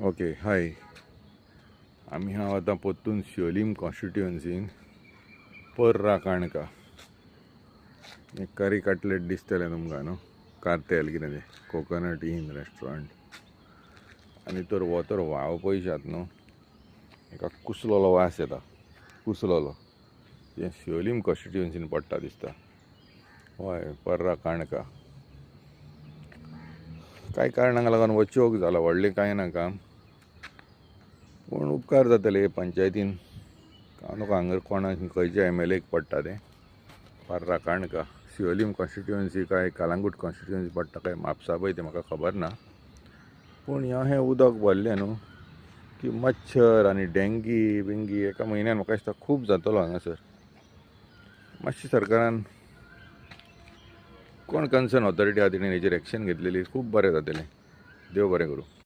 Okay hi. आम्ही हांव आतां पोत्तून शिवोलीम कॉन्स्टिट्युएन्सीन पर्रा काणका एक करी कटलेट दिसतलें तुमकां न्हू. कार्तेल कितें तें कोकोनट इन रेस्टॉरंट आनी तर हो तर वाव पळयशात न्हू. एका कुसलोलो वास येता. कुसलोलो जें शिवोलीम कॉन्स्टिट्युएन्सीन पडटा दिसता. हय पर्रा काणका. कांय कारणांक लागून वचूंक जालां. व्हडलें कांय नाका पूण उपकार जातले पंचायतीन कांय हांगा कोणा खंयच्या MLAक पडटा तें पर्रा काणका. शिवोलीम कॉन्स्टिट्युएन्सी काय कलंगूट कॉन्स्टिट्युएन्सी पडटा काय म्हापसा पळय तें म्हाका खबर ना. पूण हें उदक भरलें न्हू की मच्छर आनी डेंगी बिंगी एका म्हयन्यान म्हाका दिसता खूब जातलो हांगासर. मातशें सरकारान कोण कन्सर्न ऑथॉरिटी आहा तेणें हेचेर एक्शन घेतलेली खूब बरें जातलें. देव बरें करूं.